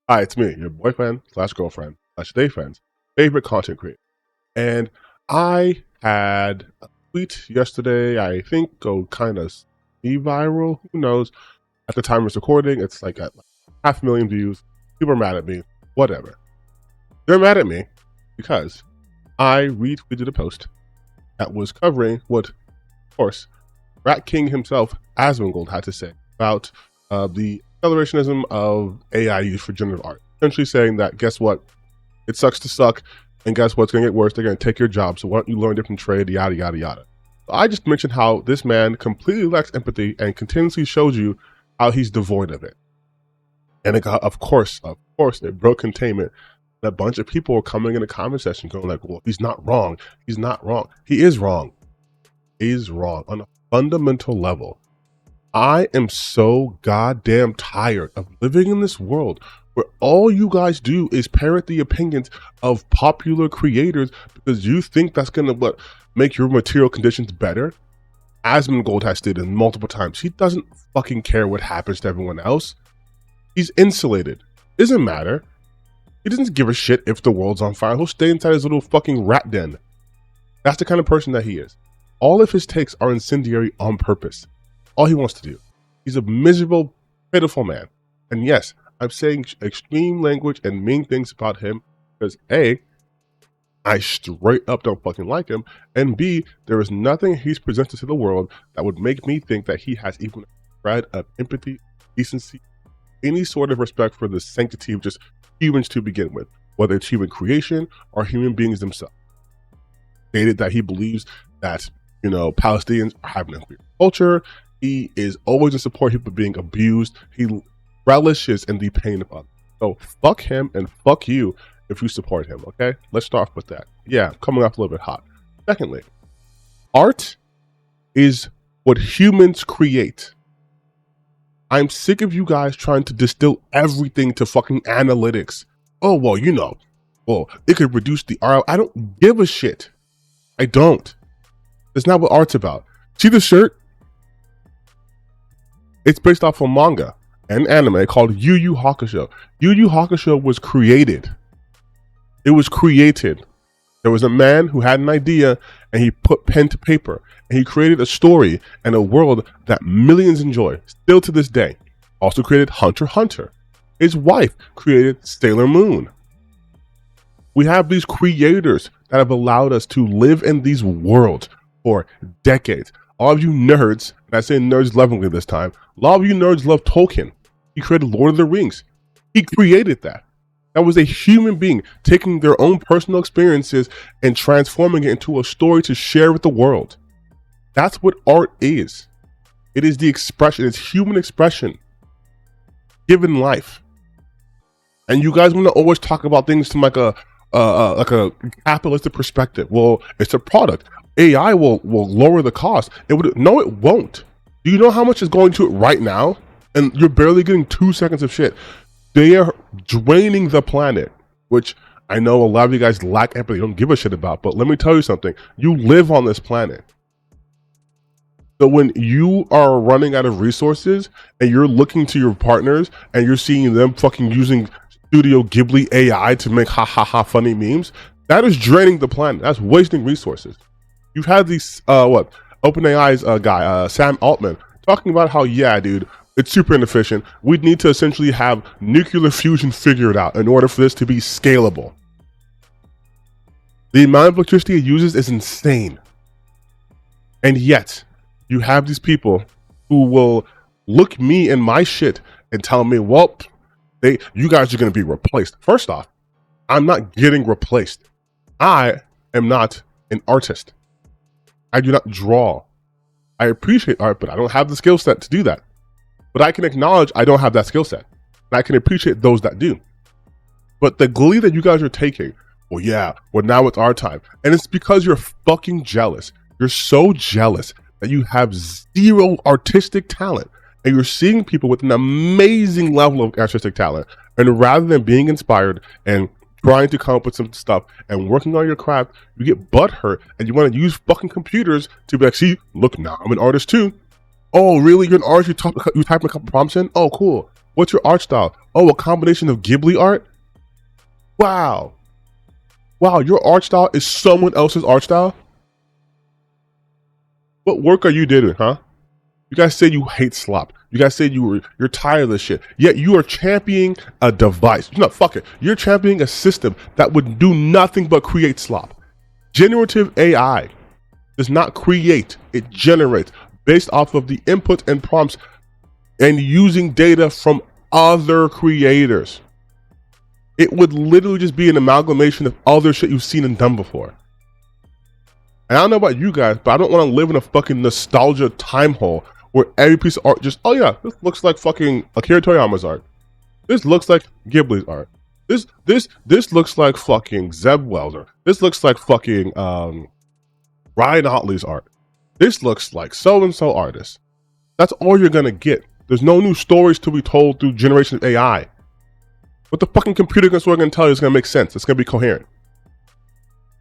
Hi, it's me, your boyfriend slash girlfriend slash day friend's favorite content creator. And I had a tweet yesterday, I think go kind of viral. Who knows? At the time of recording, it's like at like 500,000 views. People are mad at me. Whatever. They're mad at me because I retweeted a post that was covering what, of course, Rat King himself, Asmongold, had to say about the accelerationism of AI used for generative art. Essentially saying that, guess what? It sucks to suck, and guess what's going to get worse? They're going to take your job, so why don't you learn a different trade, yada, yada, yada. So I just mentioned how this man completely lacks empathy and continuously shows you how he's devoid of it. And it got, of course, it broke containment. And a bunch of people were coming in the comment section going like, well, he's not wrong. He's not wrong. He is wrong. He is wrong on a fundamental level. I am so goddamn tired of living in this world where all you guys do is parrot the opinions of popular creators because you think that's gonna make your material conditions better. Asmongold has stated multiple times, he doesn't fucking care what happens to everyone else. He's insulated. Doesn't matter. He doesn't give a shit if the world's on fire. He'll stay inside his little fucking rat den. That's the kind of person that he is. All of his takes are incendiary on purpose. All he wants to do. He's a miserable, pitiful man. And yes, I'm saying extreme language and mean things about him because A, I straight up don't fucking like him, and B, there is nothing he's presented to the world that would make me think that he has even a shred of empathy, decency, any sort of respect for the sanctity of just humans to begin with, whether it's human creation or human beings themselves. Stated that he believes that, Palestinians are having a queer culture. He is always in support of people being abused. He relishes in the pain of others. So fuck him and fuck you if you support him, okay? Let's start off with that. Yeah, coming off a little bit hot. Secondly, art is what humans create. I'm sick of you guys trying to distill everything to fucking analytics. Oh, well, it could reduce the art. I don't give a shit. I don't. It's not what art's about. See the shirt? It's based off of manga and anime called Yu Yu Hakusho. Yu Yu Hakusho was created. It was created. There was a man who had an idea and he put pen to paper and he created a story and a world that millions enjoy still to this day. Also created Hunter x Hunter. His wife created Sailor Moon. We have these creators that have allowed us to live in these worlds for decades. All of you nerds, and I say nerds lovingly this time, a lot of you nerds love Tolkien. He created Lord of the Rings. He created that. That was a human being taking their own personal experiences and transforming it into a story to share with the world. That's what art is. It is the expression, it's human expression given life. And you guys want to always talk about things from like a capitalistic perspective. Well, it's a product. AI will lower the cost. No, it won't. Do you know how much is going to it right now? And you're barely getting 2 seconds of shit. They are draining the planet, which I know a lot of you guys lack empathy, don't give a shit about. But let me tell you something. You live on this planet. So when you are running out of resources and you're looking to your partners and you're seeing them fucking using Studio Ghibli AI to make funny memes, that is draining the planet. That's wasting resources. You've had these, OpenAI's guy, Sam Altman, talking about how, yeah, dude, it's super inefficient. We'd need to essentially have nuclear fusion figured out in order for this to be scalable. The amount of electricity it uses is insane. And yet, you have these people who will look me in my shit and tell me, well, you guys are going to be replaced. First off, I'm not getting replaced. I am not an artist. I do not draw. I appreciate art, but I don't have the skill set to do that. But I can acknowledge I don't have that skill set. And I can appreciate those that do. But the glee that you guys are taking, now it's our time. And it's because you're fucking jealous. You're so jealous that you have zero artistic talent. And you're seeing people with an amazing level of artistic talent. And rather than being inspired and trying to come up with some stuff and working on your craft, you get butthurt and you want to use fucking computers to be like, see, look, now I'm an artist too. Oh, really? You're an artist? You type a couple prompts in? Oh, cool. What's your art style? Oh, a combination of Ghibli art? Wow. Wow, your art style is someone else's art style? What work are you doing, huh? You guys say you hate slop. You guys say you're tired of this shit. Yet you are championing a device. No, fuck it. You're championing a system that would do nothing but create slop. Generative AI does not create, it generates based off of the inputs and prompts and using data from other creators. It would literally just be an amalgamation of other shit you've seen and done before. And I don't know about you guys, but I don't want to live in a fucking nostalgia time hole where every piece of art just, oh yeah, this looks like fucking Akira Toriyama's art. This looks like Ghibli's art. This looks like fucking Zeb Wells. This looks like fucking Ryan Otley's art. This looks like so-and-so artist. That's all you're gonna get. There's no new stories to be told through generation of AI. What the fucking computer gonna tell you is gonna make sense. It's gonna be coherent.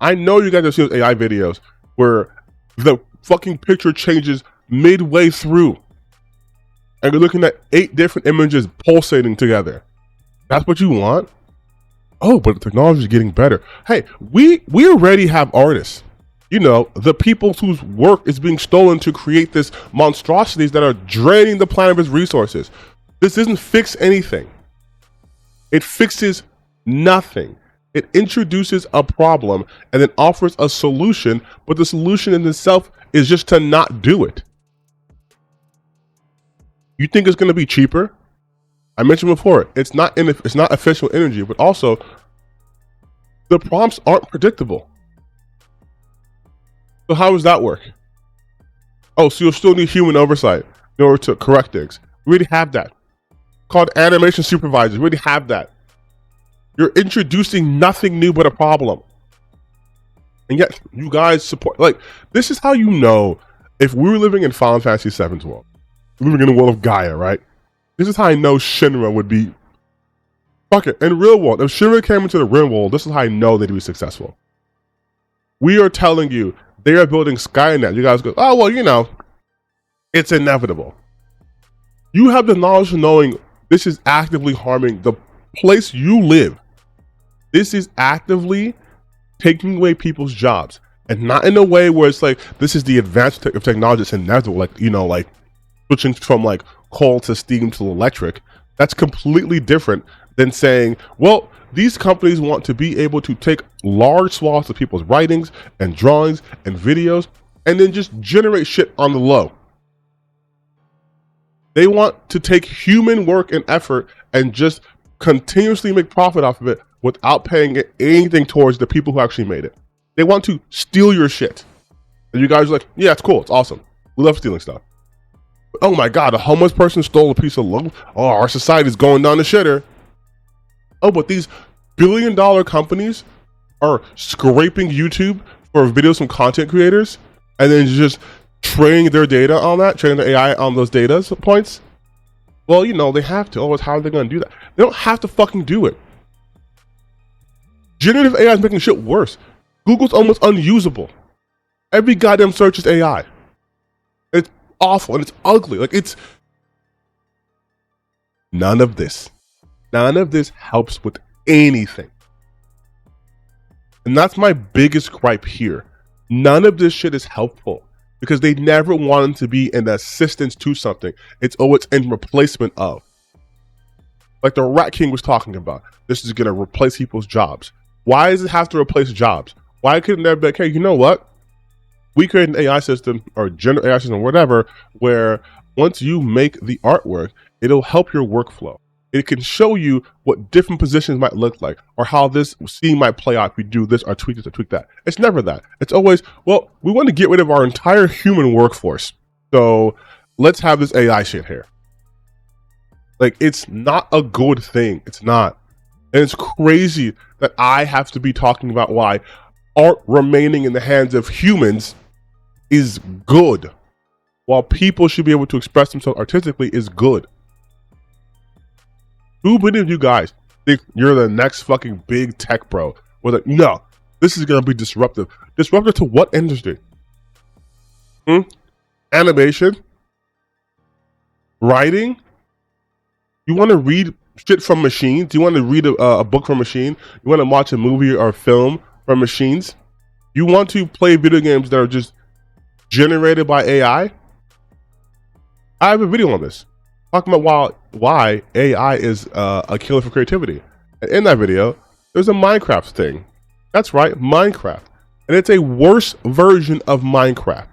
I know you guys have seen those AI videos where the fucking picture changes midway through and you're looking at 8 different images pulsating together. That's what you want? Oh, but the technology is getting better. Hey, we already have artists. You know, the people whose work is being stolen to create this monstrosities that are draining the planet of its resources. This doesn't fix anything. It fixes nothing. It introduces a problem and then offers a solution, but the solution in itself is just to not do it. You think it's going to be cheaper? I mentioned before, it's not efficient energy, but also the prompts aren't predictable. So how does that work? Oh, so you'll still need human oversight in order to correct things. We already have that. Called animation supervisors. We already have that. You're introducing nothing new but a problem. And yet you guys support, like, this is how you know if we were living in Final Fantasy VII's world, living in the world of Gaia, right? This is how I know Shinra would be, fuck it, in real world. If Shinra came into the real world, this is how I know they'd be successful. We are telling you, they are building Skynet. You guys go, oh, well, you know, it's inevitable. You have the knowledge of knowing this is actively harming the place you live. This is actively taking away people's jobs, and not in a way where it's like, this is the advance of technology, it's inevitable, like, you know, like switching from like coal to steam to electric. That's completely different than saying, well, these companies want to be able to take large swaths of people's writings and drawings and videos and then just generate shit on the low. They want to take human work and effort and just continuously make profit off of it without paying anything towards the people who actually made it. They want to steal your shit. And you guys are like, yeah, it's cool, it's awesome. We love stealing stuff. But, oh my God, a homeless person stole a piece of loaf. Oh, our society's going down the shitter. Oh, but these billion-dollar companies are scraping YouTube for videos from content creators and then just training their data on that, training the AI on those data points. Well, you know, they have to. Otherwise, how are they going to do that? They don't have to fucking do it. Generative AI is making shit worse. Google's almost unusable. Every goddamn search is AI. It's awful and it's ugly. Like, it's none of this helps with anything. And that's my biggest gripe here. None of this shit is helpful because they never wanted to be an assistance to something. It's always in replacement of. Like the Rat King was talking about. This is going to replace people's jobs. Why does it have to replace jobs? Why couldn't there be like, hey, you know what? We create an AI system or general AI system, whatever, where once you make the artwork, it'll help your workflow. It can show you what different positions might look like or how this scene might play out if we do this or tweak this or tweak that. It's never that. It's always, well, we want to get rid of our entire human workforce. So let's have this AI shit here. Like, it's not a good thing. It's not. And it's crazy that I have to be talking about why art remaining in the hands of humans is good, while people should be able to express themselves artistically is good. Who many of you guys think you're the next fucking big tech bro? We're like, no, this is going to be disruptive. Disruptive to what industry? Animation? Writing? You want to read shit from machines? You want to read a book from a machine? You want to watch a movie or a film from machines? You want to play video games that are just generated by AI? I have a video on this talking about why AI is a killer for creativity. And in that video, there's a Minecraft thing. That's right, Minecraft. And it's a worse version of Minecraft.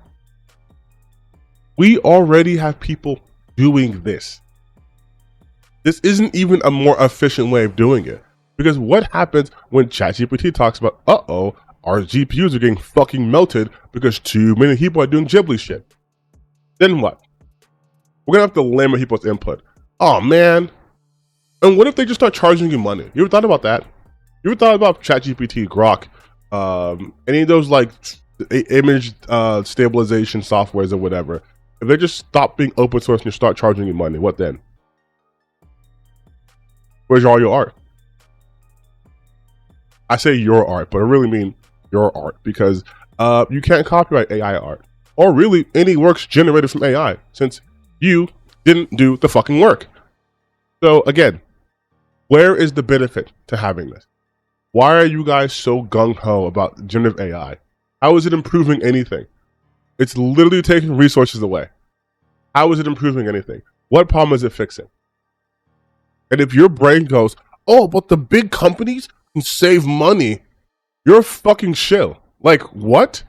We already have people doing this. This isn't even a more efficient way of doing it. Because what happens when ChatGPT talks about, our GPUs are getting fucking melted because too many people are doing Ghibli shit? Then what? We're gonna have to limit people's input. Oh man. And what if they just start charging you money? You ever thought about that? You ever thought about ChatGPT, Grok, any of those like image stabilization softwares or whatever? If they just stop being open source and you start charging you money, what then? Where's all your art? I say your art, but I really mean your art, because you can't copyright AI art, or really any works generated from AI, since you didn't do the fucking work. So again, where is the benefit to having this? Why are you guys so gung-ho about generative AI? How is it improving anything? It's literally taking resources away. How is it improving anything? What problem is it fixing? And if your brain goes, oh, but the big companies can save money, you're a fucking shill. Like, what?